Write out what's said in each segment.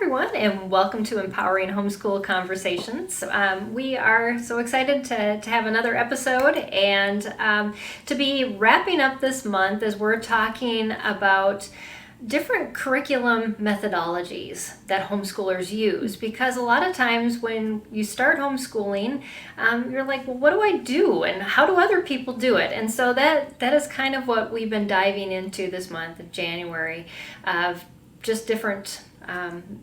everyone, and welcome to Empowering Homeschool Conversations. We are so excited to have another episode and to be wrapping up this month as we're talking about different curriculum methodologies that homeschoolers use, because a lot of times when you start homeschooling, you're like, well, what do I do and how do other people do it? And so that is kind of what we've been diving into this month of January, of just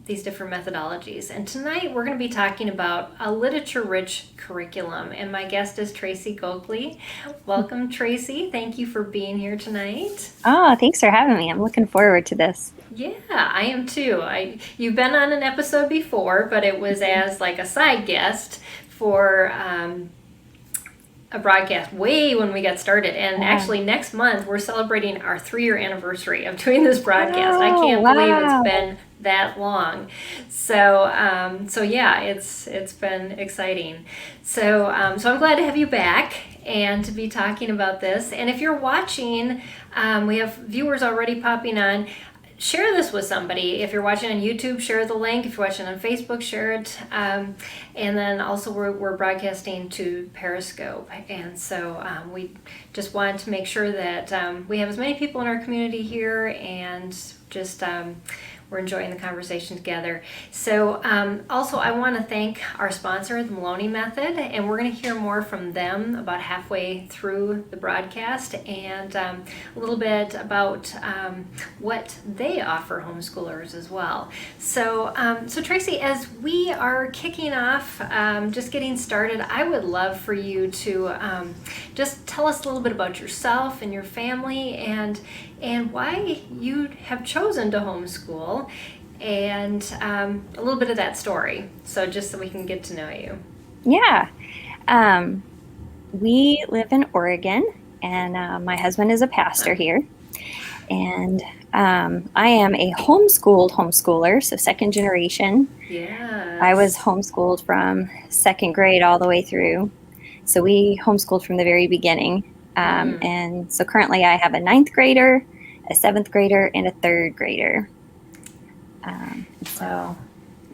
these different methodologies. And tonight we're going to be talking about a literature-rich curriculum, and my guest is Tracy Glockle. Welcome, Tracy. Thank you for being here tonight. Oh, thanks for having me. I'm looking forward to this. Yeah, I am too. You've been on an episode before, but it was as like a side guest for a broadcast way when we got started. And actually next month we're celebrating our 3-year anniversary of doing this broadcast. I can't believe it's been that long. So yeah, it's been exciting. So I'm glad to have you back and to be talking about this. And if you're watching, we have viewers already popping on. Share this with somebody. If you're watching on YouTube, share the link. If you're watching on Facebook, share it. And then also we're broadcasting to Periscope. And so we just want to make sure that we have as many people in our community here, and just we're enjoying the conversation together. So also I want to thank our sponsor, the Maloney Method, and we're going to hear more from them about halfway through the broadcast, and a little bit about what they offer homeschoolers as well. So Tracy, as we are kicking off, just getting started, I would love for you to just tell us a little bit about yourself and your family, and why you have chosen to homeschool, and a little bit of that story. So just so we can get to know you. Yeah. We live in Oregon, and my husband is a pastor here. And I am a homeschooler, so second generation. Yeah. I was homeschooled from second grade all the way through. So we homeschooled from the very beginning. And so currently I have a 9th grader, a 7th grader, and a 3rd grader. So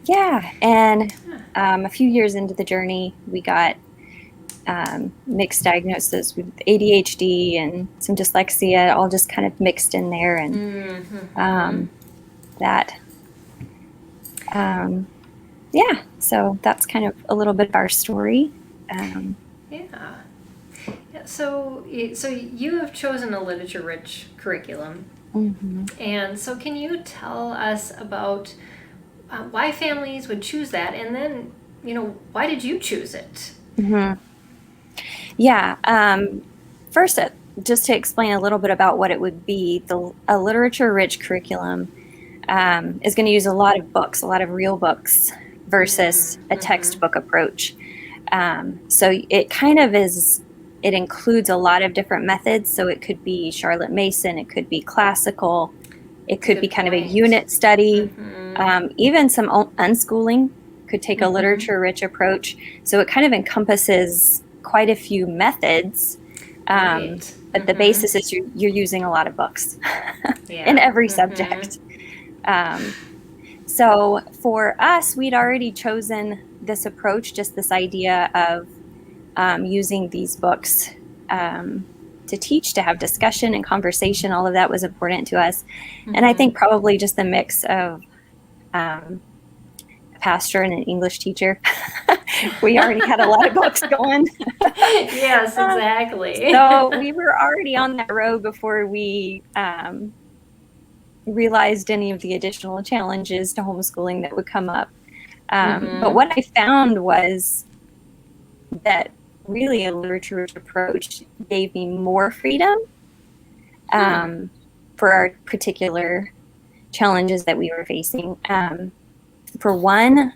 yeah, and a few years into the journey, we got mixed diagnosis with ADHD and some dyslexia, all just kind of mixed in there. And yeah, so that's kind of a little bit of our story. Yeah. So you have chosen a literature-rich curriculum. And so can you tell us about why families would choose that, and then, why did you choose it? Yeah. First, just to explain a little bit about what it would be, a literature-rich curriculum is going to use a lot of books, a lot of real books, versus a textbook approach. So it kind of is, it includes a lot of different methods. So it could be Charlotte Mason, it could be classical, it could be kind of a unit study, even some unschooling could take a literature-rich approach. So it kind of encompasses quite a few methods, but the basis is you're using a lot of books in every subject. So for us, we'd already chosen this approach, just this idea of using these books to teach, to have discussion and conversation. All of that was important to us. And I think probably just the mix of a pastor and an English teacher. We already had a lot of books going. Yes, exactly. So we were already on that road before we realized any of the additional challenges to homeschooling that would come up. But what I found was that really a literature approach gave me more freedom for our particular challenges that we were facing. For one,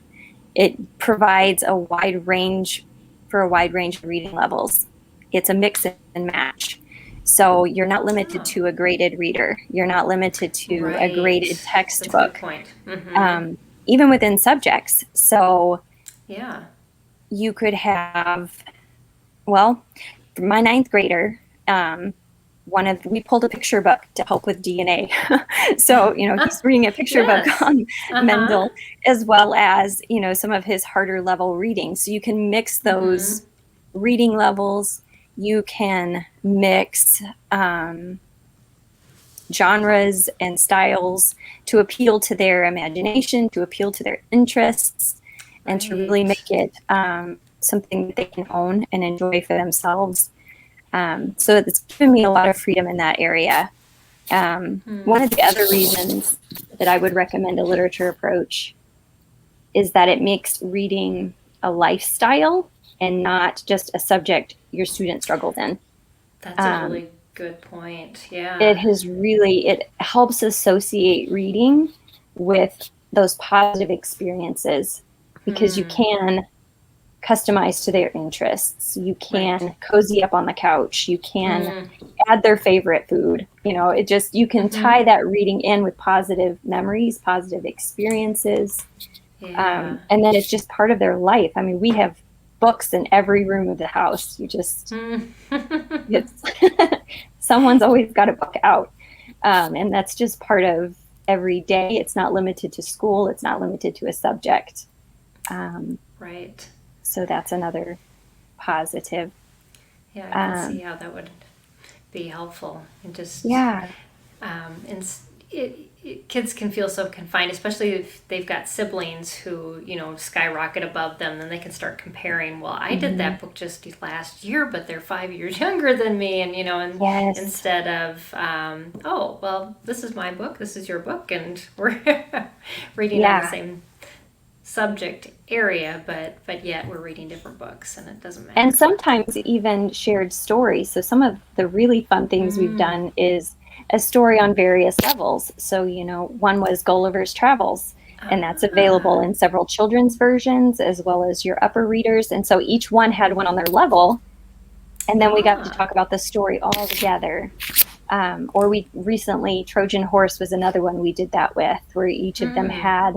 it provides a wide range of reading levels. It's a mix and match. So you're not limited to a graded reader. You're not limited to a graded textbook. That's a good point. Even within subjects. So yeah, you could have, well, my 9th grader, we pulled a picture book to help with DNA. So, he's reading a picture book Yes. on Mendel, as well as, some of his harder level reading. So you can mix those reading levels. You can mix genres and styles to appeal to their imagination, to appeal to their interests, and to really make it something that they can own and enjoy for themselves. So it's given me a lot of freedom in that area. One of the other reasons that I would recommend a literature approach is that it makes reading a lifestyle and not just a subject your student struggles in. That's a really good point. Yeah. It helps associate reading with those positive experiences, because you can customize to their interests. You can cozy up on the couch. You can add their favorite food. You can tie that reading in with positive memories, positive experiences. Yeah. And then it's just part of their life. I mean, we have books in every room of the house. Someone's always got a book out. And that's just part of every day. It's not limited to school. It's not limited to a subject. Right. So that's another positive. Yeah, I can see how that would be helpful. And just kids can feel so confined, especially if they've got siblings who skyrocket above them. Then they can start comparing. Well, I did that book just last year, but they're 5 years younger than me, and instead of oh, well, this is my book, this is your book, and we're reading on the same subject area, but yet we're reading different books, and it doesn't matter. And sometimes even shared stories. So some of the really fun things we've done is a story on various levels. So, one was Gulliver's Travels, and that's available in several children's versions as well as your upper readers. And so each one had one on their level, and then we got to talk about the story all together. Or we recently, Trojan Horse was another one we did that with, where each of them had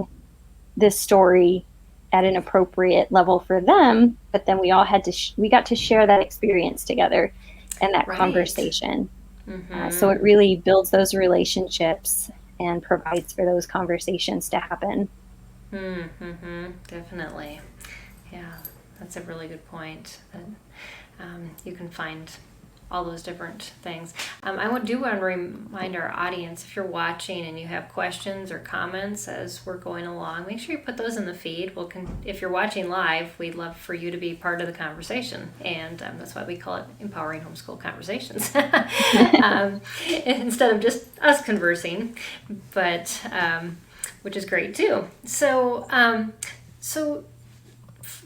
this story at an appropriate level for them, but then we all had to we got to share that experience together and that conversation. So it really builds those relationships and provides for those conversations to happen. Definitely. Yeah, that's a really good point. You can find all those different things. I do want to remind our audience, if you're watching and you have questions or comments as we're going along, make sure you put those in the feed. If you're watching live, we'd love for you to be part of the conversation, and that's why we call it Empowering Homeschool Conversations, instead of just us conversing, but which is great too. So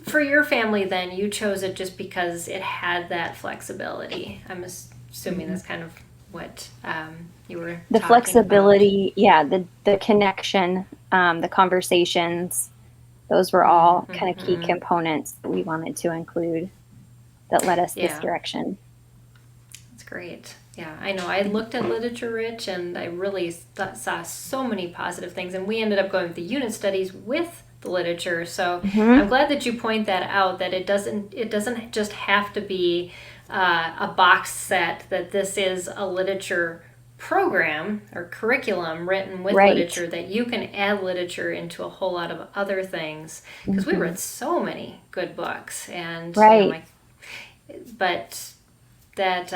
for your family, then, you chose it just because it had that flexibility. I'm assuming that's kind of what you were the talking flexibility about. The connection, the conversations, those were all kind of key components that we wanted to include that led us this direction. That's great. Yeah, I know. I looked at Literature Rich, and I really saw so many positive things, and we ended up going with the unit studies with the literature. So I'm glad that you point that out, that it doesn't just have to be a box set, that this is a literature program or curriculum written with literature, that you can add literature into a whole lot of other things, because we read so many good books, and but that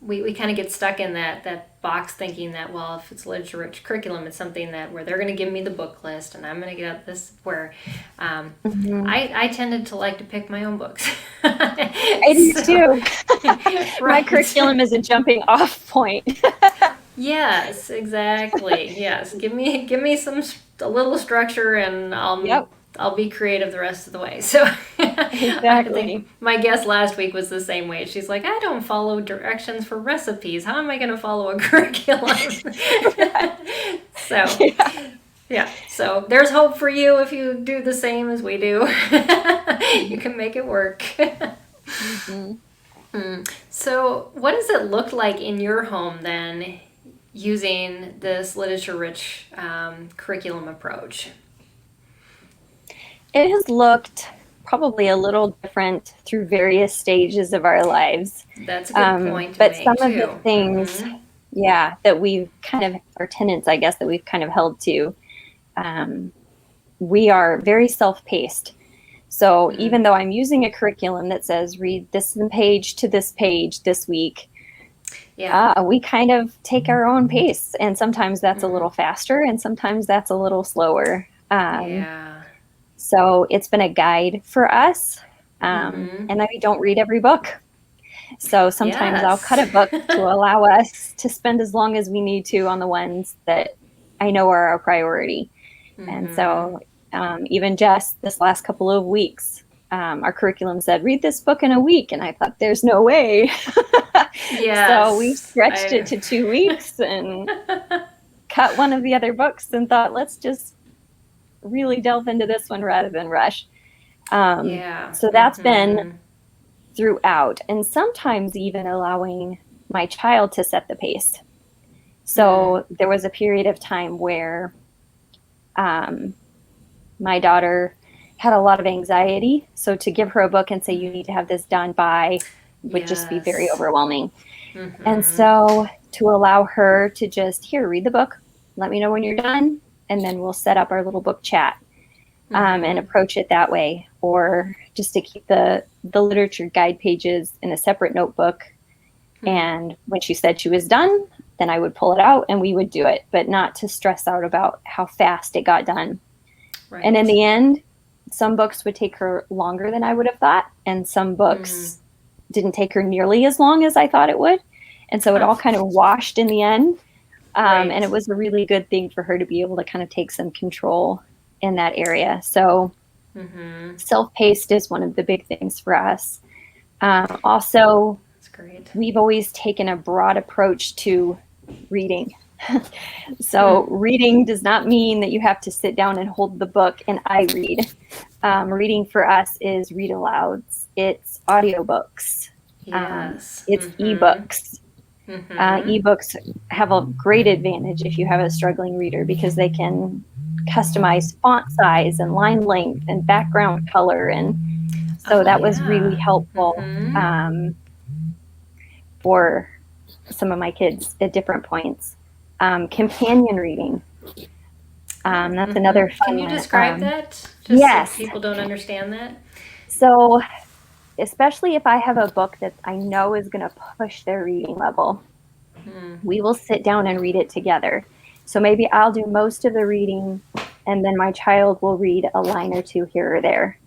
we kind of get stuck in that box, thinking that, well, if it's literature rich curriculum, it's something where they're going to give me the book list and I'm going to get up this, where I tended to like to pick my own books. I do too. My curriculum is a jumping off point. Yes, exactly. Yes, give me a little structure, and I'll be creative the rest of the way. So exactly. I think my guest last week was the same way. She's like, I don't follow directions for recipes. How am I going to follow a curriculum? So so there's hope for you if you do the same as we do. You can make it work. So what does it look like in your home then, using this literature-rich curriculum approach? It has looked probably a little different through various stages of our lives. That's a good point to But make, some of too. the things, that we've kind of, our tenets, I guess, that we've kind of held to, we are very self-paced. So even though I'm using a curriculum that says read this page to this page this week, we kind of take our own pace. And sometimes that's a little faster and sometimes that's a little slower. So it's been a guide for us. And I don't read every book. So sometimes I'll cut a book to allow us to spend as long as we need to on the ones that I know are our priority. And so even just this last couple of weeks, our curriculum said, read this book in a week. And I thought, there's no way. So we stretched it to 2 weeks and cut one of the other books and thought, let's just really delve into this one rather than rush. So that's been throughout, and sometimes even allowing my child to set the pace. So there was a period of time where my daughter had a lot of anxiety. So to give her a book and say, you need to have this done by, would just be very overwhelming. And so to allow her to just, here, read the book, let me know when you're done, and then we'll set up our little book chat and approach it that way. Or just to keep the literature guide pages in a separate notebook. And when she said she was done, then I would pull it out and we would do it, but not to stress out about how fast it got done. Right. And in the end, some books would take her longer than I would have thought. And some books didn't take her nearly as long as I thought it would. And so it all kind of washed in the end. And it was a really good thing for her to be able to kind of take some control in that area. So self-paced is one of the big things for us. Also, that's great. We've always taken a broad approach to reading. So reading does not mean that you have to sit down and hold the book and I read. Reading for us is read-alouds. It's audiobooks. It's ebooks. Ebooks have a great advantage if you have a struggling reader because they can customize font size and line length and background color. And so that was really helpful for some of my kids at different points. Companion reading. That's another fun one. Can you describe that? Yes. So people don't understand that. So especially if I have a book that I know is going to push their reading level, we will sit down and read it together. So maybe I'll do most of the reading and then my child will read a line or two here or there.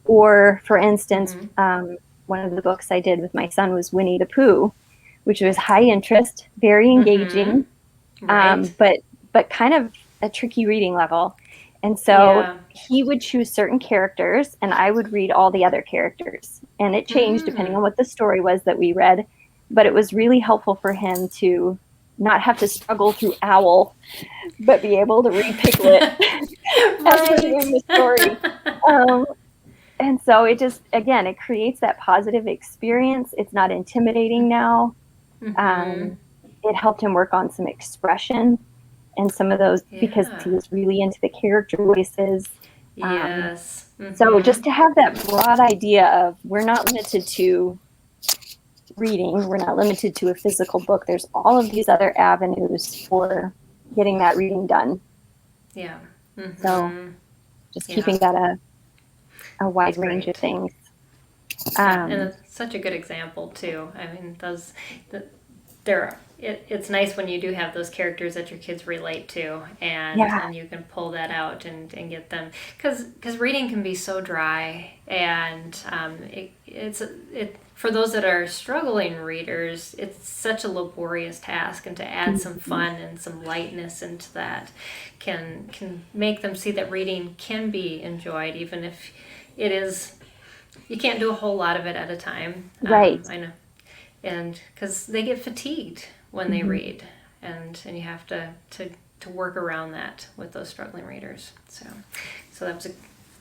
Or for instance, one of the books I did with my son was Winnie the Pooh, which was high interest, very engaging, but kind of a tricky reading level. And so he would choose certain characters and I would read all the other characters. And it changed depending on what the story was that we read. But it was really helpful for him to not have to struggle through Owl, but be able to read Piglet as we're doing the story. And so it just, again, it creates that positive experience. It's not intimidating now. It helped him work on some expression and some of those because he was really into the character voices. So just to have that broad idea of we're not limited to reading, we're not limited to a physical book. There's all of these other avenues for getting that reading done. So just keeping that a wide range of things. And it's such a good example too. I mean, it's nice when you do have those characters that your kids relate to, and you can pull that out and get them, because reading can be so dry, and it's for those that are struggling readers, it's such a laborious task, and to add some fun and some lightness into that can make them see that reading can be enjoyed, even if it is, you can't do a whole lot of it at a time. I know. And because they get fatigued when they read, and you have to work around that with those struggling readers. So that's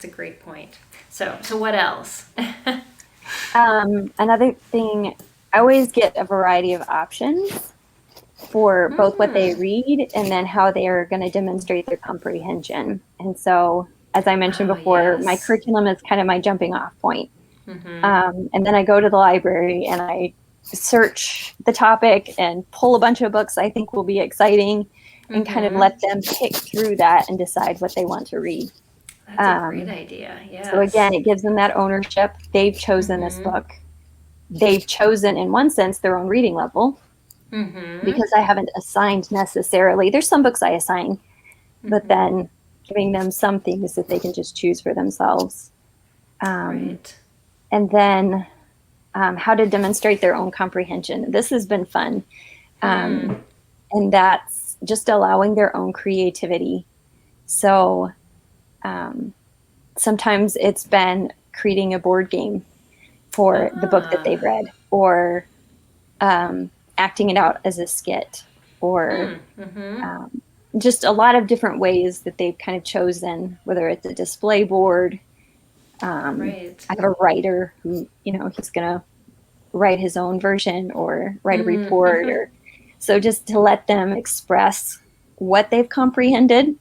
a great point. So what else? Another thing, I always get a variety of options for both what they read and then how they are going to demonstrate their comprehension. And so as I mentioned before, my Yes. curriculum is kind of my jumping off point. Mm-hmm. And then I go to the library and I search the topic and pull a bunch of books I think will be exciting and kind of Mm-hmm. let them pick through that and decide what they want to read. That's a great idea. So again, Yes. it gives them that ownership. They've chosen this Mm-hmm. book. They've chosen, in one sense, their own reading level Mm-hmm. because I haven't assigned necessarily. There's some books I assign, but Mm-hmm. then giving them some things that they can just choose for themselves. Right. And then how to demonstrate their own comprehension. This has been fun. Hmm. And that's just allowing their own creativity. So sometimes it's been creating a board game for the book that they've Ah. read, or acting it out as a skit, or Mm-hmm. just a lot of different ways that they've kind of chosen, whether it's a display board. Right. I have a writer who, he's going to write his own version or write a report, Mm-hmm. or so just to let them express what they've comprehended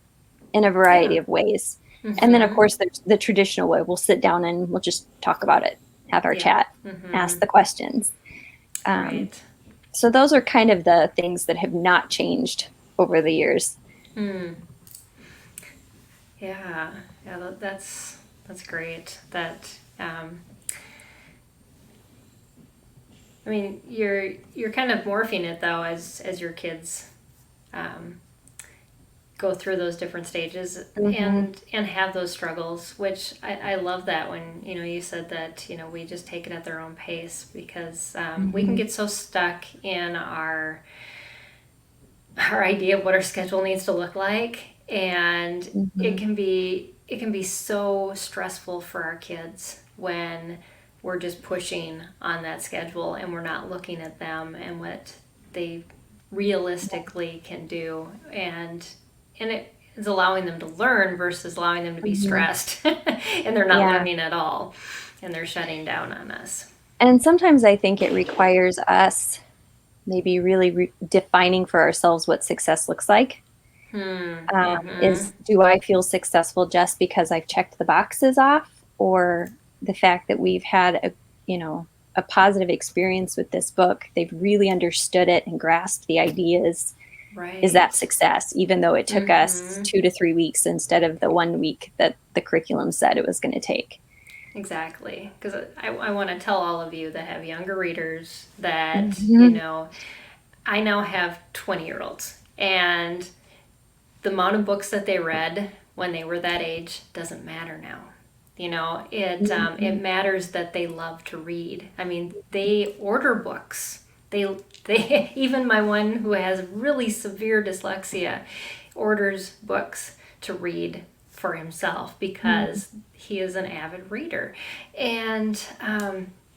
in a variety Yeah. of ways. And then, of Mm-hmm. course, there's the traditional way. We'll sit down and we'll just talk about it, have our Yeah. chat, Mm-hmm. ask the questions. Right. So those are kind of the things that have not changed over the years. Hmm. Yeah. Yeah. That's great. That. I mean, you're kind of morphing it though as your kids um, go through those different stages Mm-hmm. and have those struggles, which I love that when you said that we just take it at their own pace, because we can Mm-hmm. get so stuck in our idea of what our schedule needs to look like, and Mm-hmm. it can be so stressful for our kids when we're just pushing on that schedule and we're not looking at them and what they realistically can do, and it is allowing them to learn versus allowing them to be Mm-hmm. stressed and they're not Yeah. learning at all and they're shutting down on us. And sometimes I think it requires us maybe really defining for ourselves what success looks like. Mm-hmm. Is do I feel successful just because I've checked the boxes off, or the fact that we've had a positive experience with this book, they've really understood it and grasped the ideas, is that Right. success, even though it took us Mm-hmm. 2 to 3 weeks instead of the 1 week that the curriculum said it was going to take. Exactly. Because I want to tell all of you that have younger readers that, Mm-hmm. I now have 20-year-olds, and the amount of books that they read when they were that age doesn't matter now. It Mm-hmm. matters that they love to read. I mean, they order books. They even my one who has really severe dyslexia orders books to read for himself because he is an avid reader. And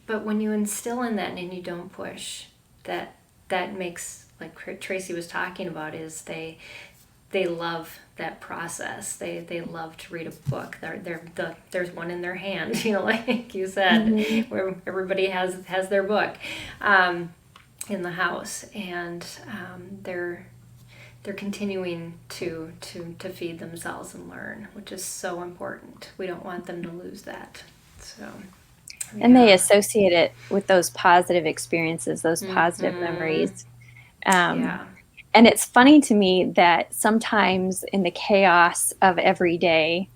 but when you instill in that and you don't push, that makes, like Tracy was talking about, is they love that process. They love to read a book. There's one in their hand, like you said, Mm-hmm. where everybody has their book in the house, and they're continuing to feed themselves and learn, which is so important. We don't want them to lose that. So, And they yeah. associate it with those positive experiences, those positive Mm-hmm. memories. Um, Yeah. and it's funny to me that sometimes in the chaos of every day,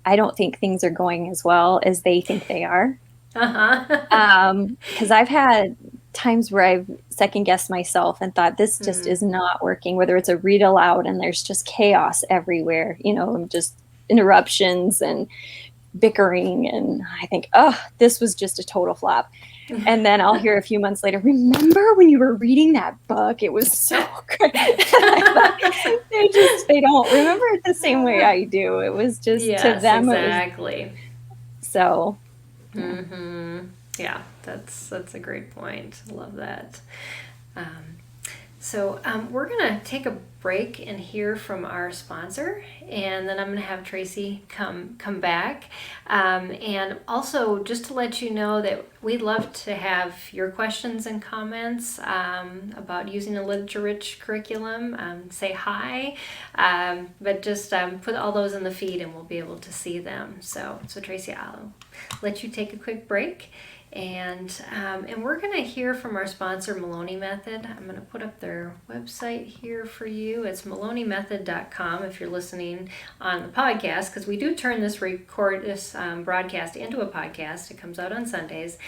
I don't think things are going as well as they think they are. Uh-huh. Because I've had times where I've second guessed myself and thought this just Hmm. is not working, whether it's a read aloud and there's just chaos everywhere, just interruptions and bickering. And I think, oh, this was just a total flop. And then I'll hear a few months later, remember when you were reading that book? It was so great. I thought they don't remember it the same way I do. It was just, to Yes, them, it was exactly. so, yeah. Mm-hmm. Yeah, that's a great point. I love that. Um, So we're going to take a break and hear from our sponsor, and then I'm going to have Tracy come back. And also, just to let you know that we'd love to have your questions and comments about using a literature-rich curriculum. Say hi, but just put all those in the feed, and we'll be able to see them. So Tracy, I'll let you take a quick break. And we're going to hear from our sponsor, Maloney Method. I'm going to put up their website here for you. It's MaloneyMethod.com if you're listening on the podcast, because we do turn this broadcast into a podcast. It comes out on Sundays.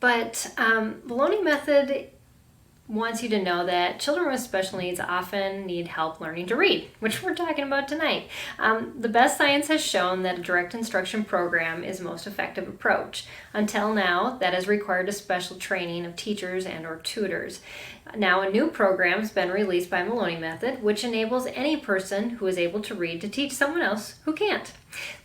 But Maloney Method wants you to know that children with special needs often need help learning to read, which we're talking about tonight. The best science has shown that a direct instruction program is the most effective approach. Until now, that has required a special training of teachers and or tutors. Now a new program has been released by Maloney Method, which enables any person who is able to read to teach someone else who can't.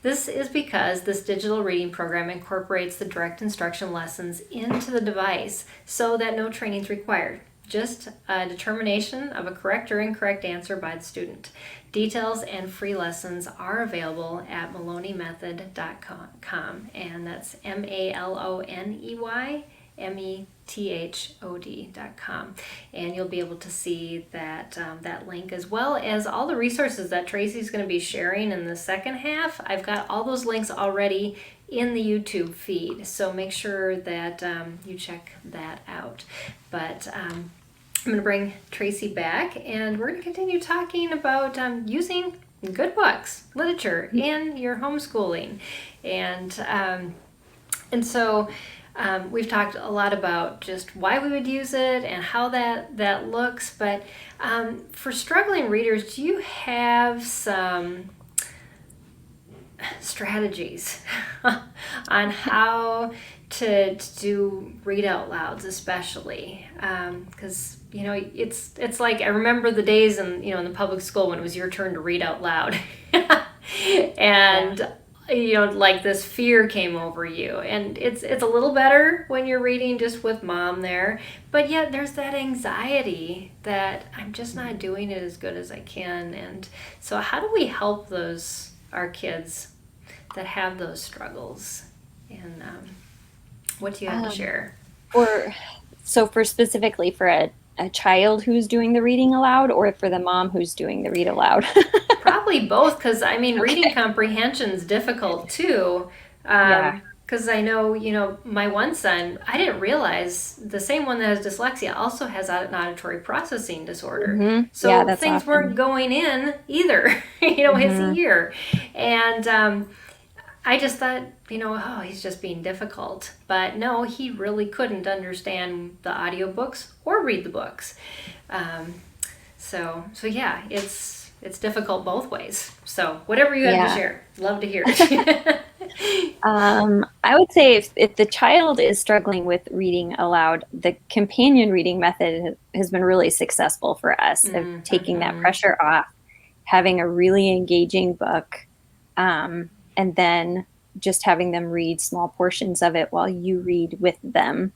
This is because this digital reading program incorporates the direct instruction lessons into the device so that no training is required. Just a determination of a correct or incorrect answer by the student. Details and free lessons are available at MaloneyMethod.com, and that's MaloneyMethod.com, and you'll be able to see that link, as well as all the resources that Tracy's going to be sharing in the second half. I've got all those links already in the YouTube feed, so make sure that you check that out. But I'm going to bring Tracy back, and we're going to continue talking about using good books, literature in your homeschooling. And so we've talked a lot about just why we would use it and how that looks. But for struggling readers, do you have some strategies on how to do read out louds, especially because it's like I remember the days in the public school when it was your turn to read out loud, and like this fear came over you, and it's a little better when you're reading just with mom there, but yet there's that anxiety that I'm just not doing it as good as I can. And so how do we help our kids that have those struggles, and what do you have to share? For specifically for a child who's doing the reading aloud, or for the mom who's doing the read aloud? Probably both, because reading comprehension is difficult too. Because I know, my one son, I didn't realize the same one that has dyslexia also has an auditory processing disorder. Mm-hmm. So things weren't going in either, his ear. And I just thought, he's just being difficult. But no, he really couldn't understand the audiobooks or read the books. So yeah, it's difficult both ways. So whatever you have to share, love to hear it. I would say if the child is struggling with reading aloud, the companion reading method has been really successful for us, of taking that pressure off, having a really engaging book, and then just having them read small portions of it while you read with them,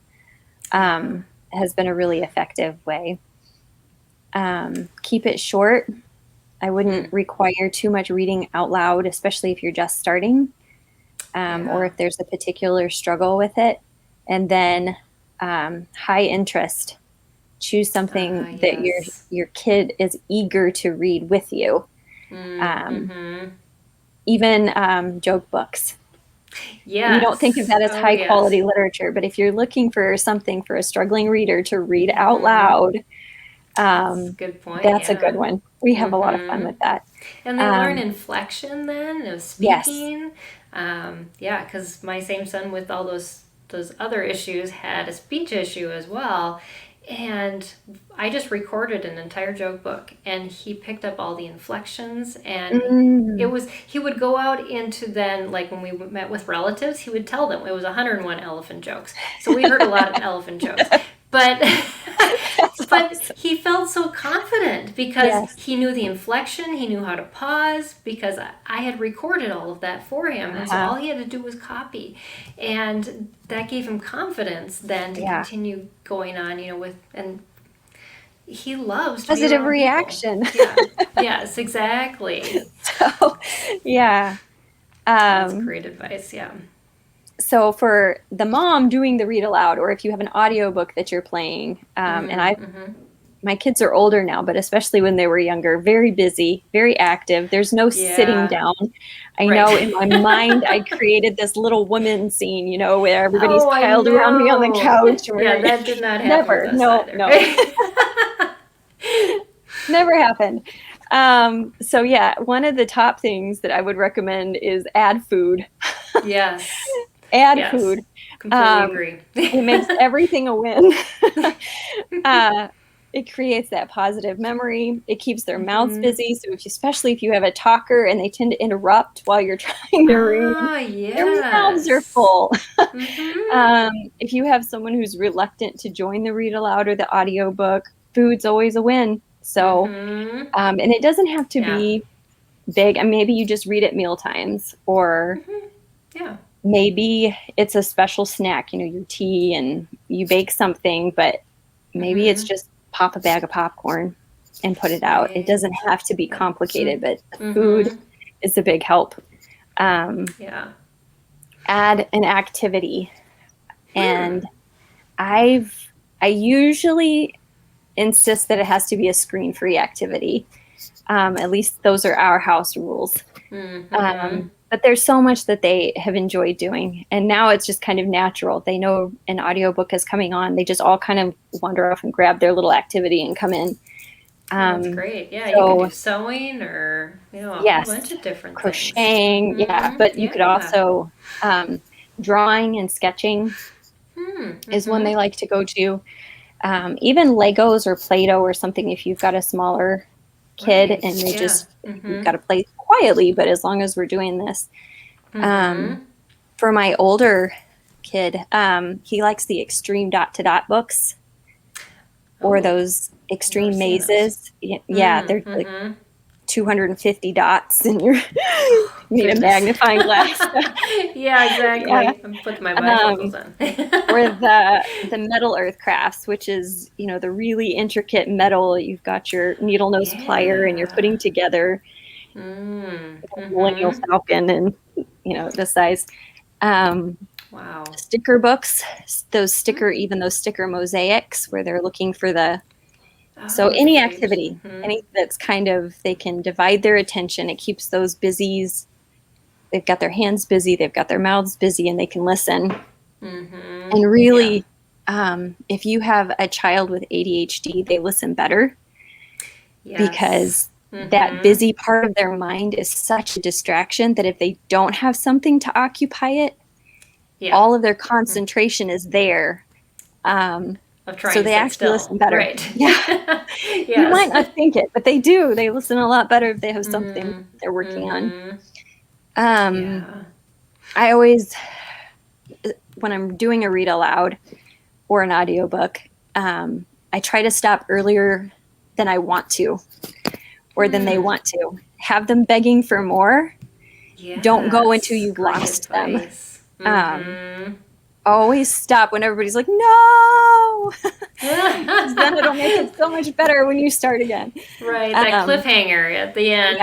has been a really effective way. Keep it short. I wouldn't require too much reading out loud, especially if you're just starting, or if there's a particular struggle with it. And then high interest. Choose something that your kid is eager to read with you. Even joke books. Yeah, you don't think of that as high quality literature, but if you're looking for something for a struggling reader to read out loud, that's a good point. That's a good one. We have a lot of fun with that. And they learn inflection then of speaking. Because my same son with all those other issues had a speech issue as well. And I just recorded an entire joke book, and he picked up all the inflections, and he would go out into then, like when we met with relatives, he would tell them it was 101 elephant jokes. So we heard a lot of elephant jokes. But But he felt so confident because Yes. he knew the inflection, he knew how to pause, because I had recorded all of that for him. And so all he had to do was copy. And that gave him confidence then to continue going on, and he loves to be Positive around reaction. people. Yeah. Yes, exactly. So, yeah. That's great advice, yeah. So for the mom doing the read aloud, or if you have an audiobook that you're playing, my kids are older now, but especially when they were younger, very busy, very active. There's no sitting down. I know in my mind, I created this little woman scene, where everybody's piled around me on the couch. That did not happen with us either. No. Never happened. So yeah, one of the top things that I would recommend is add food. Yes. Add food. Completely agree. It makes everything a win. It creates that positive memory. It keeps their mouths busy. So especially if you have a talker and they tend to interrupt while you're trying to read, their mouths are full. If you have someone who's reluctant to join the read aloud or the audiobook, food's always a win. So, and it doesn't have to be big. And maybe you just read at meal times, or maybe it's a special snack, your tea, and you bake something, but maybe it's just pop a bag of popcorn and put it out. It doesn't have to be complicated, but food is a big help. Add an activity. And I usually insist that it has to be a screen-free activity. At least those are our house rules. But there's so much that they have enjoyed doing. And now it's just kind of natural. They know an audiobook is coming on. They just all kind of wander off and grab their little activity and come in. That's great. Yeah, you can do sewing or, a whole bunch of different crocheting, things. But you could also, drawing and sketching is one they like to go to. Even Legos or Play-Doh or something, if you've got a smaller kid and they you've got to play quietly, but as long as we're doing this. For my older kid, he likes the extreme dot-to-dot books or those extreme mazes. They're like 250 dots and you need a magnifying glass. Exactly. I'm putting my bifocals on. Or the metal earth crafts, which is, the really intricate metal. You've got your needle nose plier and you're putting together Millennial Falcon and, this size. Wow. Sticker books, those sticker mosaics where they're looking for any activity, any that's kind of, they can divide their attention. It keeps those busies. They've got their hands busy, they've got their mouths busy, and they can listen. And really, if you have a child with ADHD, they listen better because that busy part of their mind is such a distraction that if they don't have something to occupy it, all of their concentration is there. So they actually listen better. Right. You might not think it, but they do. They listen a lot better if they have something they're working on. I always, when I'm doing a read aloud or an audiobook, I try to stop earlier than I want to or than they want to. Have them begging for more. Don't go until you've lost them. Always stop when everybody's like, no! Then it'll make it so much better when you start again. Right, that cliffhanger at the end.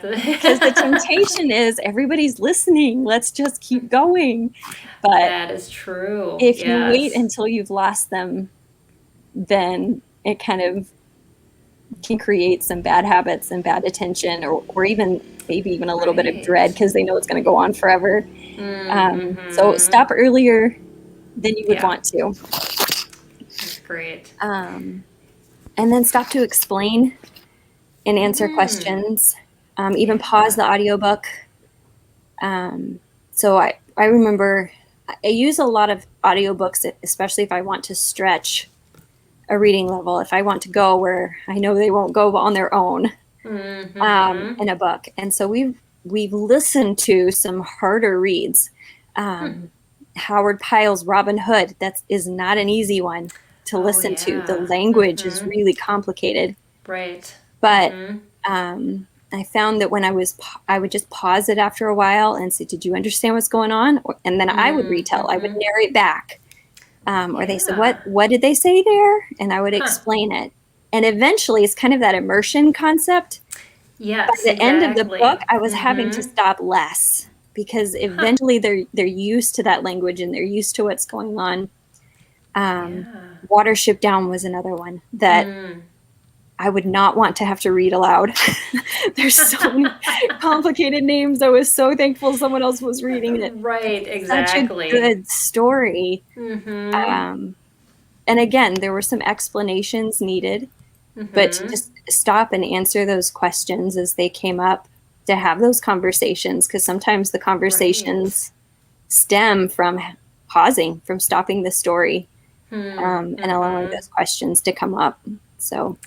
Because the temptation is everybody's listening. Let's just keep going. But that is true. If you wait until you've lost them, then it kind of can create some bad habits and bad attention or even maybe even a little bit of dread because they know it's going to go on forever. So stop earlier than you would want to. That's great. And then stop to explain and answer questions. Even pause the audiobook. So I remember I use a lot of audiobooks, especially if I want to stretch a reading level, if I want to go where I know they won't go on their own in a book. And so we've listened to some harder reads. Howard Pyle's Robin Hood, that is not an easy one to Oh, listen to. The yeah. language is really complicated. Right. But I found that when I would just pause it after a while and say, "Did you understand what's going on?" And then I would retell. I would narrate back. Or they said, "What did they say there?" And I would explain it. And eventually, it's kind of that immersion concept. Yes, By the end of the exactly. book, I was having to stop less because eventually they're used to that language and they're used to what's going on. Watership Down was another one that I would not want to have to read aloud. There's so many complicated names. I was so thankful someone else was reading it. Right, exactly. Such a good story. And again, there were some explanations needed, but to just stop and answer those questions as they came up, to have those conversations, because sometimes the conversations stem from pausing, from stopping the story, and allowing those questions to come up. So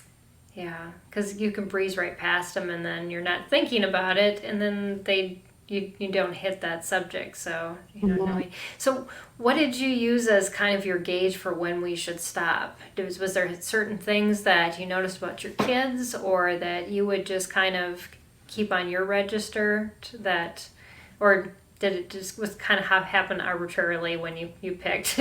yeah, because you can breeze right past them, and then you're not thinking about it, and then you don't hit that subject, so you don't know. So what did you use as kind of your gauge for when we should stop? Was there certain things that you noticed about your kids, or that you would just kind of keep on your register that, or did it just was kind of happen arbitrarily when you picked?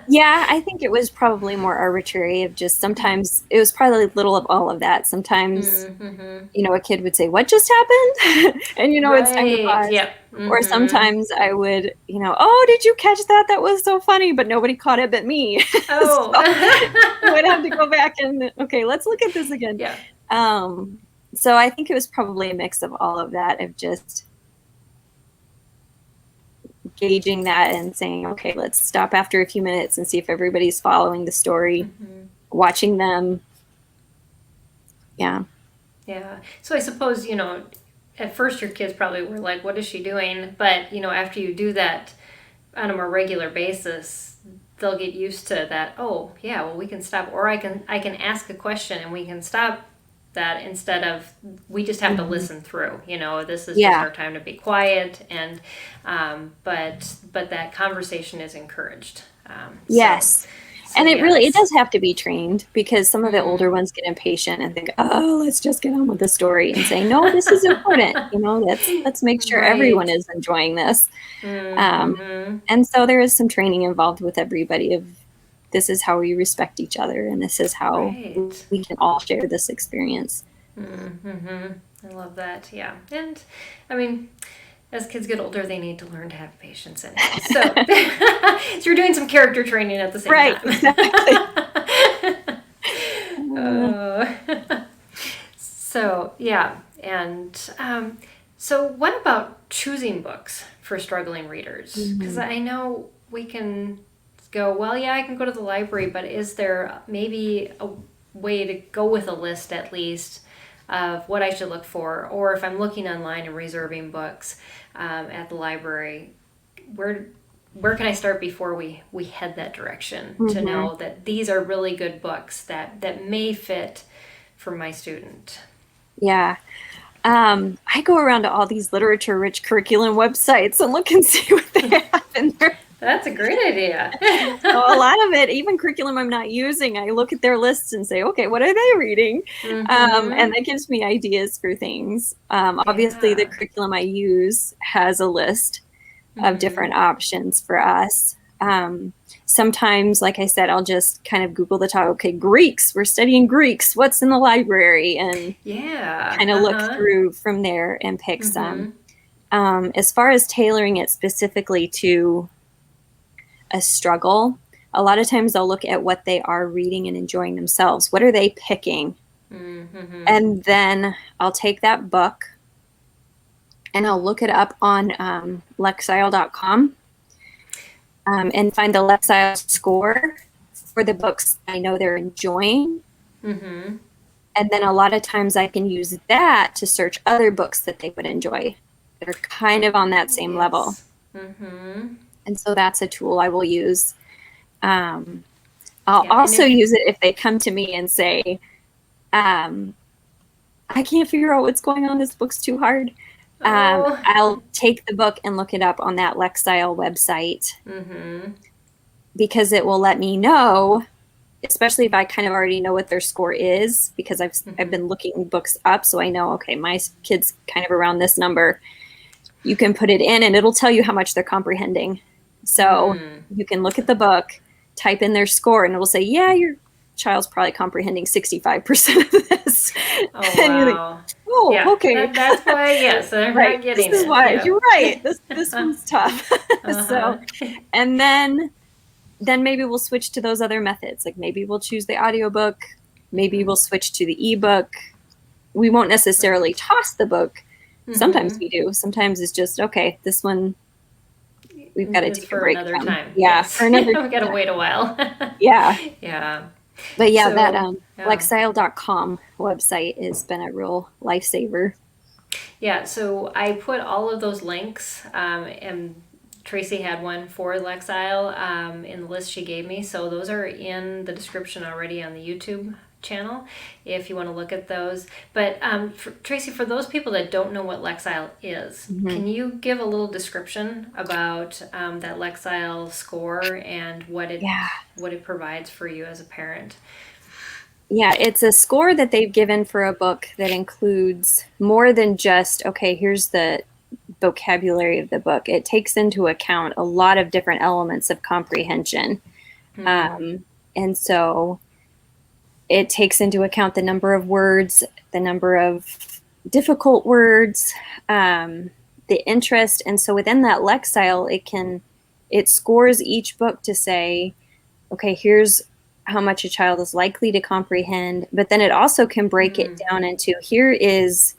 yeah, I think it was probably more arbitrary. Of just sometimes it was probably a little of all of that. Sometimes a kid would say, "What just happened?" and it's time to pause. Yep. Or sometimes I would, "Oh, did you catch that? That was so funny," but nobody caught it but me. Oh. So I would have to go back and, okay, let's look at this again. Yeah. So I think it was probably a mix of all of that, of just gauging that and saying, okay, let's stop after a few minutes and see if everybody's following the story, watching them. Yeah. Yeah. So I suppose, at first your kids probably were like, what is she doing? But, after you do that on a more regular basis, they'll get used to that. Oh, yeah, well, we can stop. Or I can ask a question and we can stop that, instead of we just have to listen through. This is just our time to be quiet, and but that conversation is encouraged. Yes. And it does have to be trained, because some of the older ones get impatient and think, "Oh, let's just get on with the story," and say, "No, this is important. Let's make sure everyone is enjoying this." And so there is some training involved with everybody of, this is how we respect each other, and this is how we can all share this experience. I love that. Yeah. And I mean, as kids get older, they need to learn to have patience anyway. So, so you're doing some character training at the same time. Exactly. So, yeah. And so what about choosing books for struggling readers? Because I know we can go, well, yeah, I can go to the library, but is there maybe a way to go with a list, at least, of what I should look for? Or if I'm looking online and reserving books at the library, where can I start before we head that direction, to know that these are really good books that may fit for my student? Yeah. I go around to all these literature-rich curriculum websites and look and see what they have in there. That's a great idea. So a lot of it, even curriculum I'm not using, I look at their lists and say, okay, what are they reading? And that gives me ideas for things. Obviously, the curriculum I use has a list of different options for us. Sometimes, like I said, I'll just kind of Google the topic. Okay, Greeks, we're studying Greeks. What's in the library? And kind of look through from there and pick some. As far as tailoring it specifically to a struggle, a lot of times I'll look at what they are reading and enjoying themselves. What are they picking? And then I'll take that book and I'll look it up on Lexile.com and find the Lexile score for the books I know they're enjoying. And then a lot of times I can use that to search other books that they would enjoy that are kind of on that same level. And so that's a tool I will use. I'll also use it if they come to me and say, I can't figure out what's going on. This book's too hard. I'll take the book and look it up on that Lexile website, because it will let me know especially if I kind of already know what their score is, because I've been looking books up, so I know, okay, my kid's kind of around this number. You can put it in and it'll tell you how much they're comprehending. So you can look at the book, type in their score, and it will say, yeah, your child's probably comprehending 65% of this. Oh, And you're like, wow. oh, Yeah, okay. that's why, yes, they're Right. not getting This is it. why. Yeah. You're right. This one's tough. So, and then maybe we'll switch to those other methods. Like maybe we'll choose the audiobook. Maybe we'll switch to the ebook. We won't necessarily toss the book. Sometimes we do. Sometimes it's just, okay, this one we've got to It's take a for break another from. time. Yeah, Yes. for another We've got to wait a while. Yeah. Yeah. But yeah, So, that yeah. Lexile.com website has been a real lifesaver. Yeah, so I put all of those links, and Tracy had one for Lexile in the list she gave me. So those are in the description already on the YouTube channel if you want to look at those. But Tracy, for those people that don't know what Lexile is, can you give a little description about that Lexile score and what it provides for you as a parent? Yeah, it's a score that they've given for a book that includes more than just, okay, here's the vocabulary of the book. It takes into account a lot of different elements of comprehension. And so it takes into account the number of words, the number of difficult words, the interest. And so within that Lexile, it scores each book to say, okay, here's how much a child is likely to comprehend, but then it also can break it down into, here is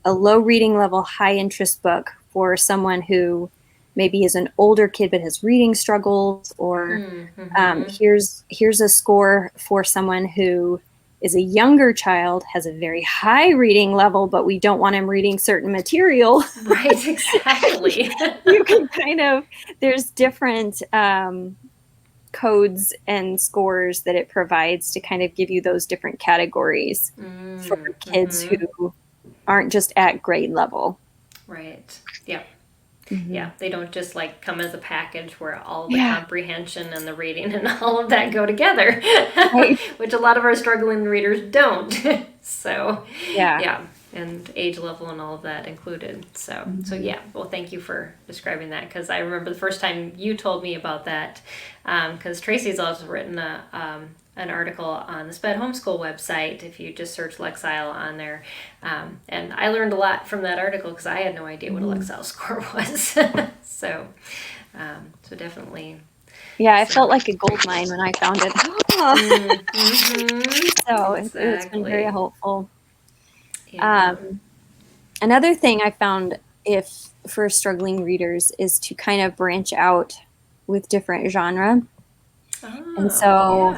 a low reading level, high interest book for someone who maybe is an older kid but has reading struggles, or here's a score for someone who is a younger child, has a very high reading level, but we don't want him reading certain material. Right, exactly. You can there's different codes and scores that it provides to kind of give you those different categories for kids who aren't just at grade level. Right. Yeah. Yeah, they don't just like come as a package where all the comprehension and the reading and all of that go together, which a lot of our struggling readers don't. So, yeah, and age level and all of that included. So yeah, well, thank you for describing that, because I remember the first time you told me about that, because Tracy's also written an article on the SPED Homeschool website, if you just search Lexile on there. And I learned a lot from that article because I had no idea what a Lexile score was. So definitely. Yeah, I felt like a gold mine when I found it. So exactly. it's been very helpful. Yeah. Another thing I found for struggling readers is to kind of branch out with different genre. And so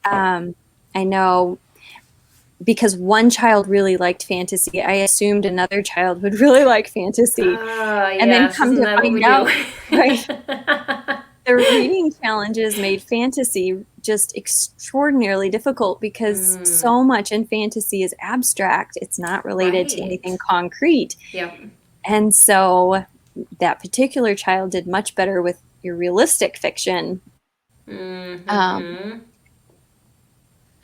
I know, because one child really liked fantasy, I assumed another child would really like fantasy. And then come to find out, the reading challenges made fantasy just extraordinarily difficult, because so much in fantasy is abstract. It's not related to anything concrete. Yep. And so that particular child did much better with your realistic fiction.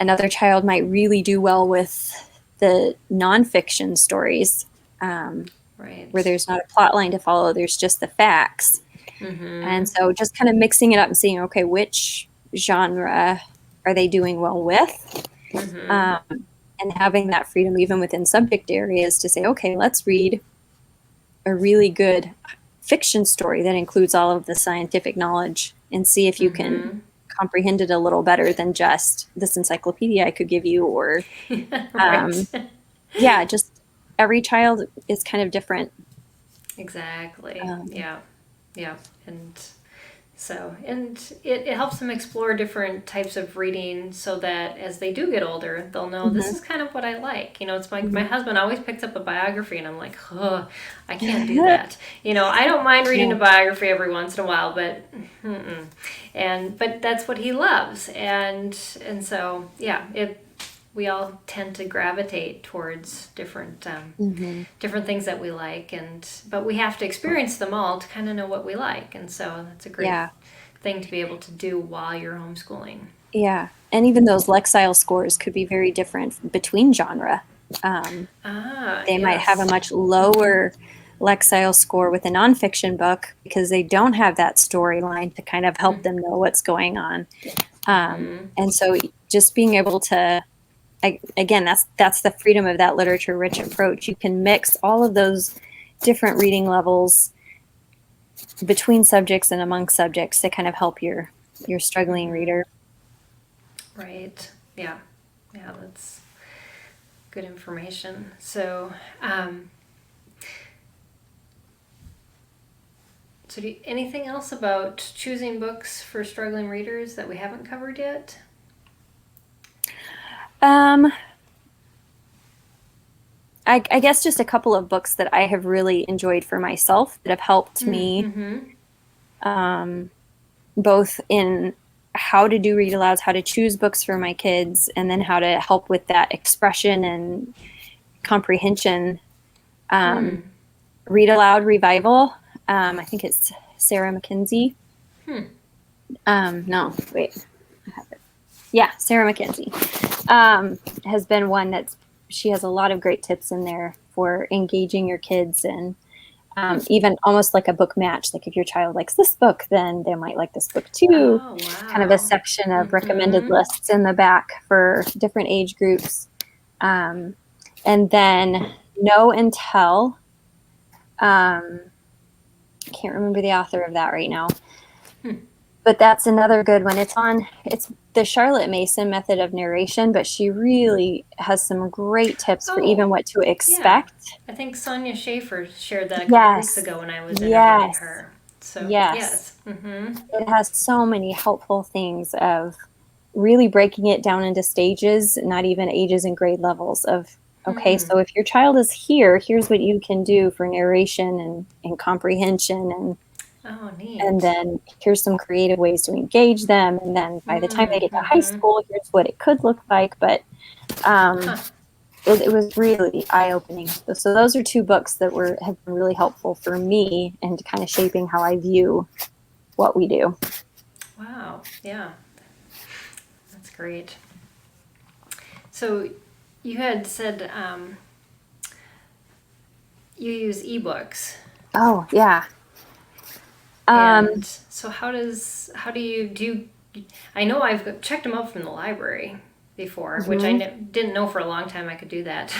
Another child might really do well with the nonfiction stories, where there's not a plot line to follow, there's just the facts. And so just kind of mixing it up and seeing, okay, which genre are they doing well with? And having that freedom even within subject areas to say, okay, let's read a really good fiction story that includes all of the scientific knowledge, and see if you can comprehend it a little better than just this encyclopedia I could give you, or just every child is kind of different. Exactly. Yeah. And it helps them explore different types of reading, so that as they do get older, they'll know this is kind of what I like. It's like my husband always picks up a biography, and I'm like, I can't do that. I don't mind reading a biography every once in a while, but but that's what he loves, and so we all tend to gravitate towards different different things that we like, but we have to experience them all to kind of know what we like, and so that's a great thing to be able to do while you're homeschooling. Yeah. And even those Lexile scores could be very different between genre. They might have a Yes. much lower Lexile score with a nonfiction book because they don't have that storyline to kind of help them know what's going on. And so just being able to, again, that's the freedom of that literature rich approach. You can mix all of those different reading levels between subjects and among subjects to kind of help your struggling reader. Right. Yeah. Yeah, that's good information. So, anything else about choosing books for struggling readers that we haven't covered yet? I guess just a couple of books that I have really enjoyed for myself that have helped me both in how to do read alouds, how to choose books for my kids, and then how to help with that expression and comprehension. Read-aloud Revival. I think it's Sarah Mackenzie. No, wait. I have it. Yeah, Sarah Mackenzie has been one she has a lot of great tips in there for engaging your kids and even almost like a book match. Like if your child likes this book, then they might like this book too. Oh, wow. Kind of a section of recommended lists in the back for different age groups. And then Know and Tell. I can't remember the author of that right now. But that's another good one. It's the Charlotte Mason method of narration, but she really has some great tips for even what to expect. Yeah. I think Sonia Schaefer shared that a couple weeks ago when I was interviewing her. So, yes. It has so many helpful things of really breaking it down into stages, not even ages and grade levels of, okay, so if your child is here, here's what you can do for narration and comprehension and neat. And then here's some creative ways to engage them. And then by the time they get to high school, here's what it could look like. But it was really eye-opening. So those are two books that have been really helpful for me and kind of shaping how I view what we do. Wow. Yeah. That's great. So you had said you use ebooks. Oh, yeah. And so how do you I know I've checked them out from the library before, which I didn't know for a long time I could do that.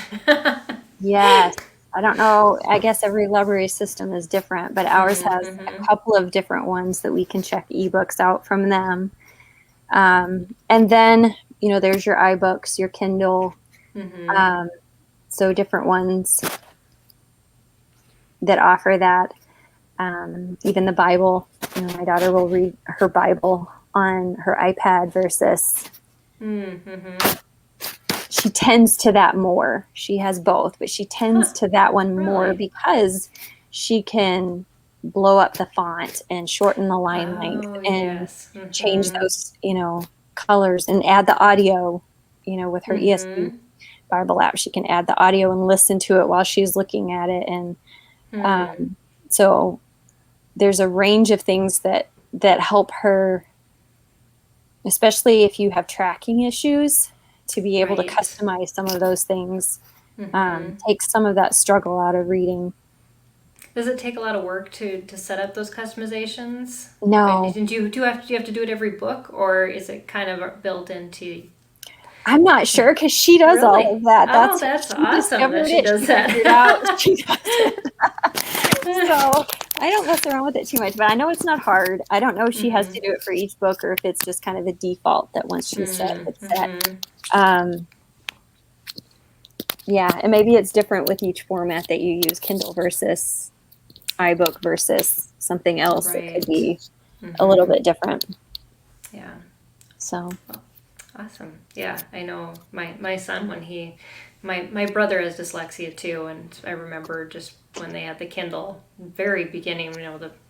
Yes. I don't know. I guess every library system is different, but ours has a couple of different ones that we can check ebooks out from them. And then, there's your iBooks, your Kindle. So different ones that offer that. Even the Bible, my daughter will read her Bible on her iPad versus she tends to that more. She has both, but she tends to that one more because she can blow up the font and shorten the line length and change those, colors and add the audio, with her ESV Bible app. She can add the audio and listen to it while she's looking at it. And so there's a range of things that help her, especially if you have tracking issues, to be able to customize some of those things, take some of that struggle out of reading. Does it take a lot of work to set up those customizations? No. Do you have to do it every book, or is it kind of built into? I'm not sure because she does all of that. That's awesome that she does that. She does it. So I don't mess around with it too much, but I know it's not hard. I don't know if she has to do it for each book or if it's just kind of a default that once she's set, it's set. Yeah, and maybe it's different with each format that you use, Kindle versus iBook versus something else. It could be a little bit different. Yeah. So. Awesome. Yeah, I know my son, when my brother has dyslexia too, and I remember just when they had the Kindle, very beginning,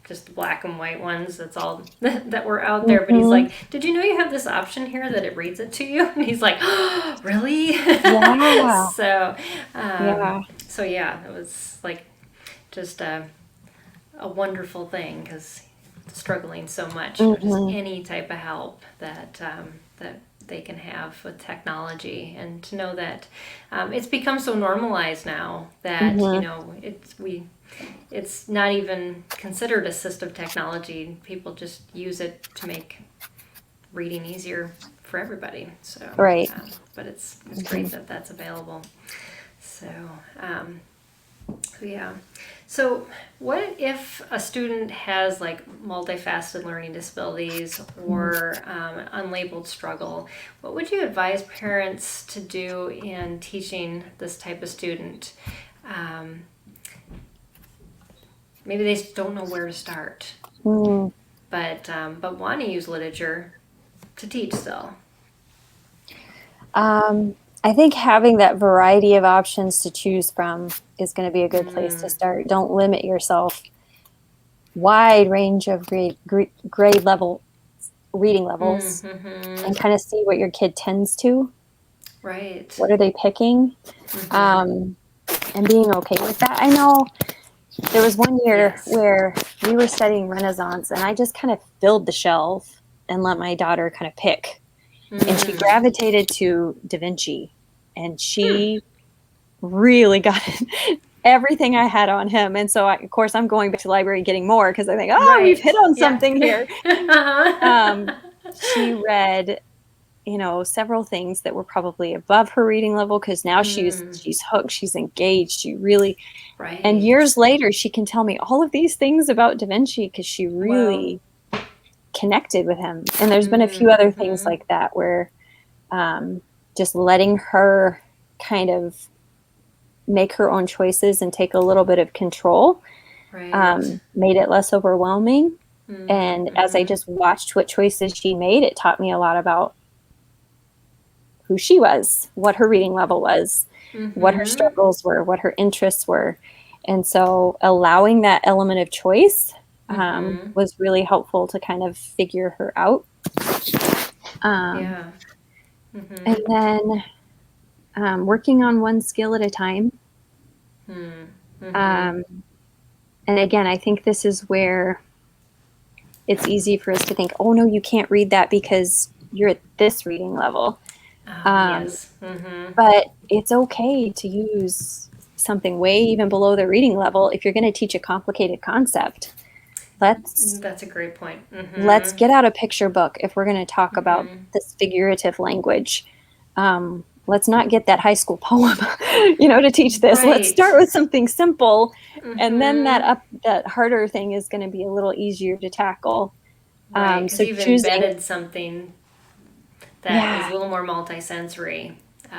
just the black and white ones, that's all that were out there. But he's like, did you know you have this option here that it reads it to you? And he's like, oh, really? Yeah. So yeah, it was like just a wonderful thing because struggling so much, just any type of help that that they can have with technology, and to know that it's become so normalized now that it's not even considered assistive technology. People just use it to make reading easier for everybody. So Right. But it's great that that's available. So yeah. So what if a student has like multifaceted learning disabilities or unlabeled struggle? What would you advise parents to do in teaching this type of student? Maybe they just don't know where to start, but want to use literature to teach still. I think having that variety of options to choose from is going to be a good place to start. Don't limit yourself. Wide range of grade level reading levels, and kind of see what your kid tends to. Right. What are they picking? And being okay with that. I know there was one year where we were studying Renaissance, and I just kind of filled the shelf and let my daughter kind of pick. And she gravitated to Da Vinci, and she really got everything I had on him. And so, of course, I'm going back to the library getting more because I think, we've hit on something here. She read, several things that were probably above her reading level because now she's hooked, she's engaged, she really, and years later, she can tell me all of these things about Da Vinci because she really connected with him. And there's been a few other things like that where just letting her kind of make her own choices and take a little bit of control made it less overwhelming. And as I just watched what choices she made, it taught me a lot about who she was, what her reading level was, what her struggles were, what her interests were. And so allowing that element of choice was really helpful to kind of figure her out. And then working on one skill at a time. And again, I think this is where it's easy for us to think, oh, no, you can't read that because you're at this reading level. But it's okay to use something way even below the reading level if you're going to teach a complicated concept. That's a great point. Let's get out a picture book if we're going to talk about this figurative language. Let's not get that high school poem, to teach this. Let's start with something simple, and then that harder thing is going to be a little easier to tackle. So you've embedded something that is a little more multisensory.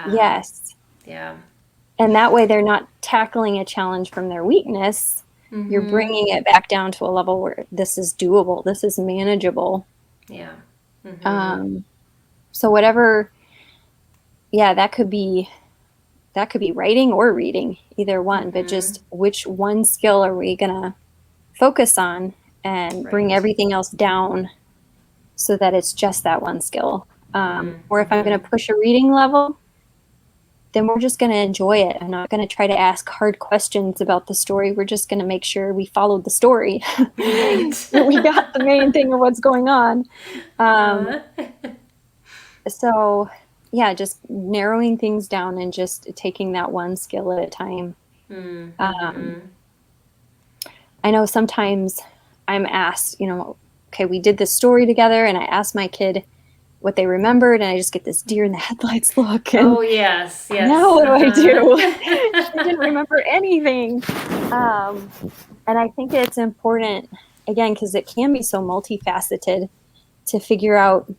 Yes. Yeah. And that way they're not tackling a challenge from their weakness. You're bringing it back down to a level where this is doable. This is manageable. Yeah. So whatever, that could be writing or reading, either one, but just which one skill are we going to focus on and bring everything else down so that it's just that one skill. Or if I'm going to push a reading level, then we're just going to enjoy it. I'm not going to try to ask hard questions about the story. We're just going to make sure we followed the story. We got the main thing of what's going on. So, just narrowing things down and just taking that one skill at a time. I know sometimes I'm asked, okay, we did this story together, and I asked my kid what they remembered, and I just get this deer in the headlights look. And yes. Now what do I do? I didn't remember anything. And I think it's important, again, because it can be so multifaceted, to figure out,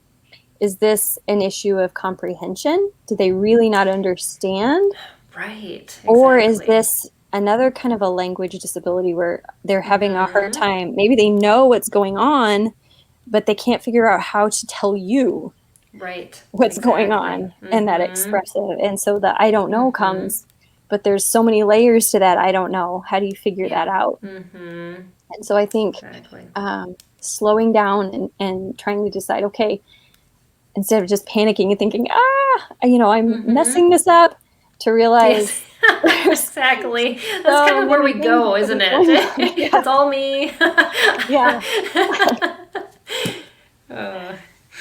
is this an issue of comprehension? Do they really not understand? Right. Exactly. Or is this another kind of a language disability where they're having a hard time? Maybe they know what's going on, but they can't figure out how to tell you what's going on and that expressive. And so the I don't know comes, but there's so many layers to that I don't know. How do you figure that out? And so I think slowing down and trying to decide, okay, instead of just panicking and thinking, I'm messing this up, to realize exactly. That's kind of where we go, isn't it? It's all me.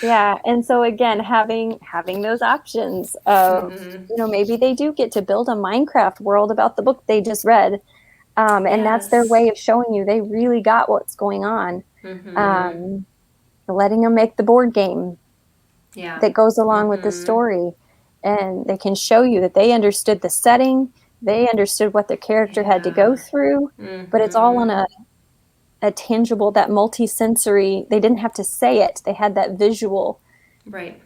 Yeah. And so again, having those options of, Mm-hmm. maybe they do get to build a Minecraft world about the book they just read. And that's their Yes. way of showing you they really got what's going on. Mm-hmm. Um, letting them make the board game Yeah. that goes along with the Mm-hmm. story. And they can show you that they understood the setting, they understood what their character had to go Yeah. through, but it's all on Mm-hmm. a tangible, that multi-sensory, they didn't have to say it. They had that visual Right.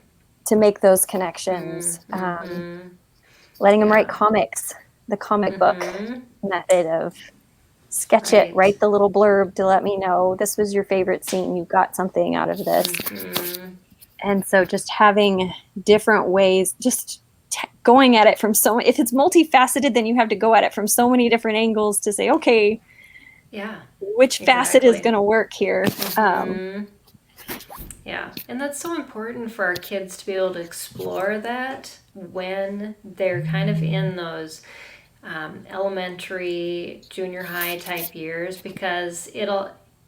to make those connections. Mm-hmm. Letting them write Yeah. comics, the comic book Mm-hmm. method of sketch it, Right. write the little blurb to let me know this was your favorite scene. You got something out of this. Mm-hmm. And so just having different ways, just going at it from if it's multifaceted, then you have to go at it from so many different angles to say, okay, Yeah. which facet is Exactly. going to work here? Mm-hmm. Yeah, and that's so important for our kids to be able to explore that when they're kind of in those elementary, junior high type years, because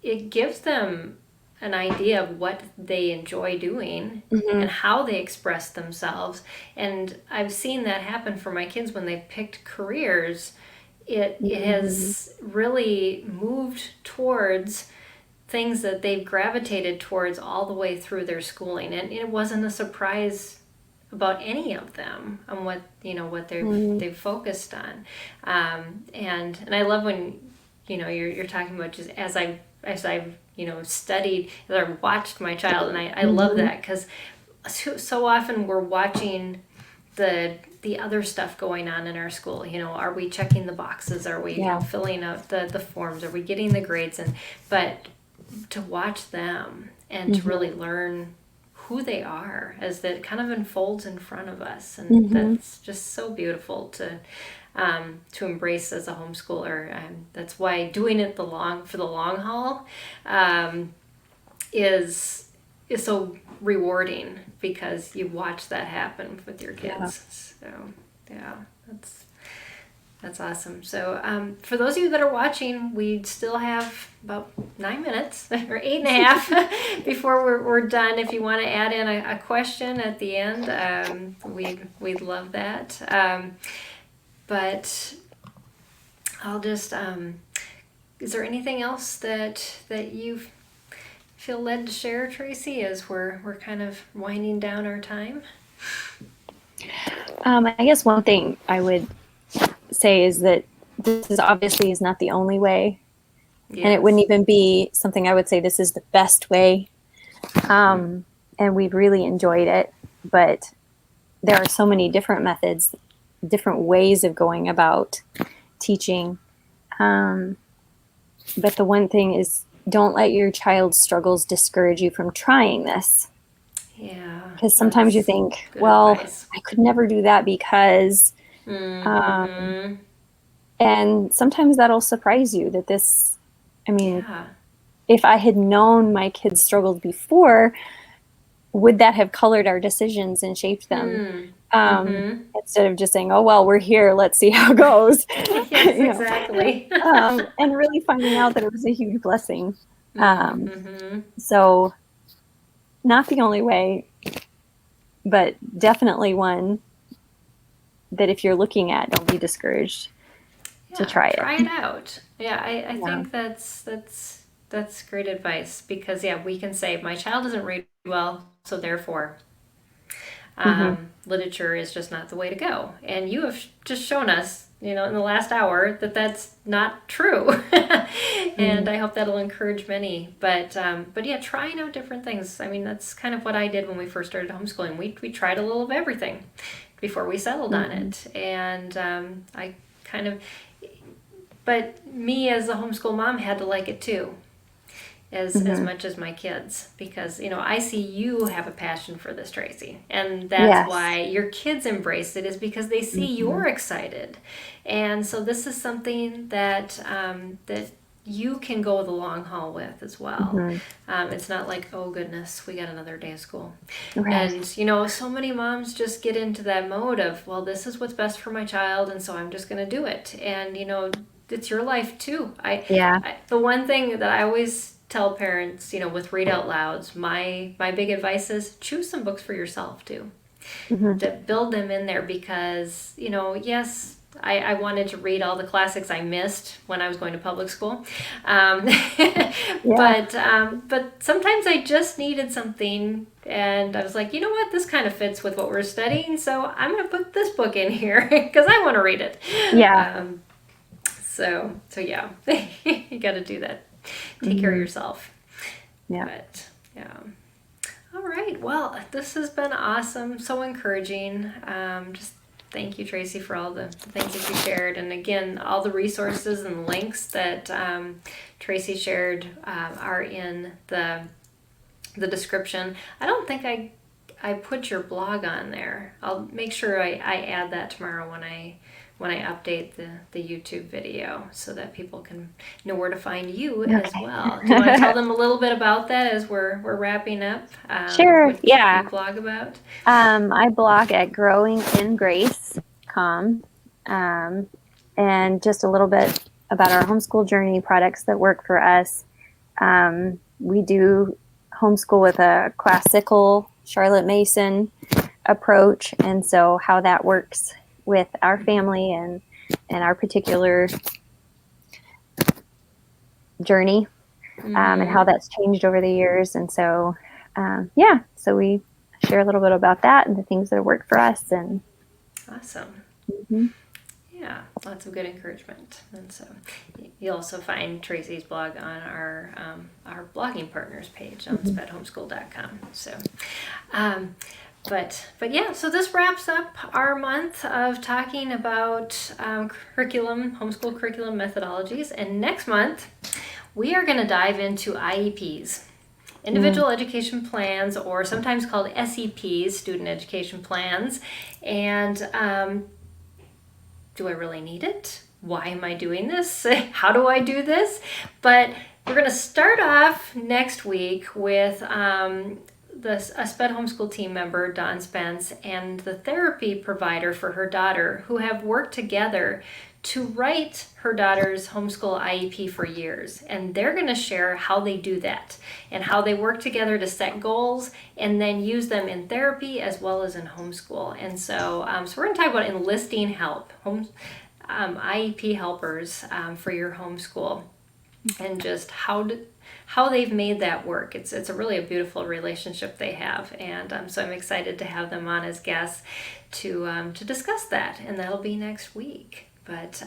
it gives them an idea of what they enjoy doing Mm-hmm. and how they express themselves. And I've seen that happen for my kids when they've picked careers. It Mm-hmm. has really moved towards things that they've gravitated towards all the way through their schooling, and it wasn't a surprise about any of them on what Mm-hmm. they've focused on. And I love when you're talking about just as I've studied, as I've watched my child, and I love Mm-hmm. that because so often we're watching the other stuff going on in our school. Are we checking the boxes? Are we Yeah. filling out the forms? Are we getting the grades? But to watch them and to really Mm-hmm. learn who they are as that kind of unfolds in front of us, and Mm-hmm. that's just so beautiful to embrace as a homeschooler. That's why doing it for the long haul um, is is so rewarding, because you watch that happen with your Yeah. kids. So yeah, that's awesome. So, for those of you that are watching, we still have about 9 minutes or 8.5 before we're done. If you want to add in a question at the end, we'd love that. But I'll just, is there anything else that you feel led to share, Tracy, as we're kind of winding down our time? I guess one thing I would say is that this is obviously is not the only way, and it wouldn't Yes. even be something I would say this is the best way. And we've really enjoyed it, but there are so many different methods, different ways of going about teaching. Um, but the one thing is, don't let your child's struggles discourage you from trying this. Yeah, Because sometimes you that's think, good well, advice. I could never do that because, um, Mm-hmm. and sometimes that'll surprise you that this, I mean, Yeah. if I had known my kids struggled before, would that have colored our decisions and shaped them? Hmm. Mm-hmm. Instead of just saying, "Oh well, we're here. Let's see how it goes," Yes, you know, exactly. and really finding out that it was a huge blessing. Um, Mm-hmm. so, not the only way, but definitely one that if you're looking at, don't be discouraged to Yeah, try try it. it out. Yeah, I Yeah. think that's great advice, because yeah, we can say my child doesn't read well, so therefore Hmm. literature is just not the way to go. And you have just shown us, in the last hour, that that's not true. Hmm. And I hope that'll encourage many. But yeah, trying out different things. I mean, that's kind of what I did when we first started homeschooling. We tried a little of everything before we settled on Hmm. it. And I kind of, but me as a homeschool mom had to like it too, as Hmm. much as my kids, because I see you have a passion for this, Tracy, and that's Yes. why your kids embrace it, is because they see Hmm. you're excited. And so this is something that you can go the long haul with as well. Hmm. It's not like, oh goodness, we got another day of school. Right. And so many moms just get into that mode of, well, this is what's best for my child, and so I'm just going to do it. And it's your life too. Yeah. The one thing that I always tell parents, with read out louds, my big advice is choose some books for yourself too. To build them in there because, yes, I wanted to read all the classics I missed when I was going to public school. But sometimes I just needed something, and I was like, you know what, this kind of fits with what we're studying, so I'm going to put this book in here because I want to read it. Yeah. So yeah, you got to do that. Take care of yourself. Yeah. But, yeah. All right. Well, this has been awesome. So encouraging. Just thank you, Tracy, for all the things that you shared. And again, all the resources and links that Tracy shared are in the description. I don't think I put your blog on there. I'll make sure I add that tomorrow when I update the YouTube video so that people can know where to find you as well. Do you want to tell them a little bit about that as we're wrapping up? Sure, what yeah. you blog about? I blog at growingingrace.com, and just a little bit about our homeschool journey products that work for us. We do homeschool with a classical Charlotte Mason approach, and so how that works with our family and our particular journey, and how that's changed over the years. And so, so we share a little bit about that and the things that work for us. And awesome. Yeah, lots of good encouragement. And so you'll also find Tracy's blog on our blogging partners page on spedhomeschool.com. So, But yeah, so this wraps up our month of talking about homeschool curriculum methodologies. And next month, we are going to dive into IEPs, individual education plans, or sometimes called SEPs, student education plans. And do I really need it? Why am I doing this? How do I do this? But we're going to start off next week with a SPED homeschool team member, Dawn Spence, and the therapy provider for her daughter, who have worked together to write her daughter's homeschool IEP for years. And they're going to share how they do that and how they work together to set goals and then use them in therapy as well as in homeschool. And so, we're going to talk about enlisting help, IEP helpers for your homeschool, and just how they've made that work. It's a really beautiful relationship they have, and so I'm excited to have them on as guests to discuss that, and that'll be next week. But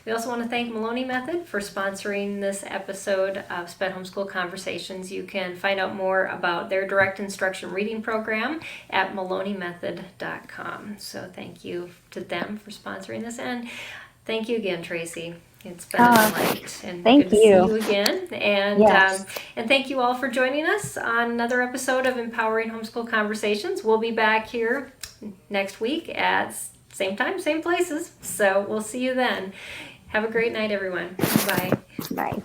we also want to thank Maloney Method for sponsoring this episode of SPED Homeschool Conversations. You can find out more about their direct instruction reading program at MaloneyMethod.com. So thank you to them for sponsoring this, and thank you again, Tracy. It's been a delight, and thank good to see you again. And yes. And thank you all for joining us on another episode of Empowering Homeschool Conversations. We'll be back here next week at same time, same places. So we'll see you then. Have a great night, everyone. Bye. Bye.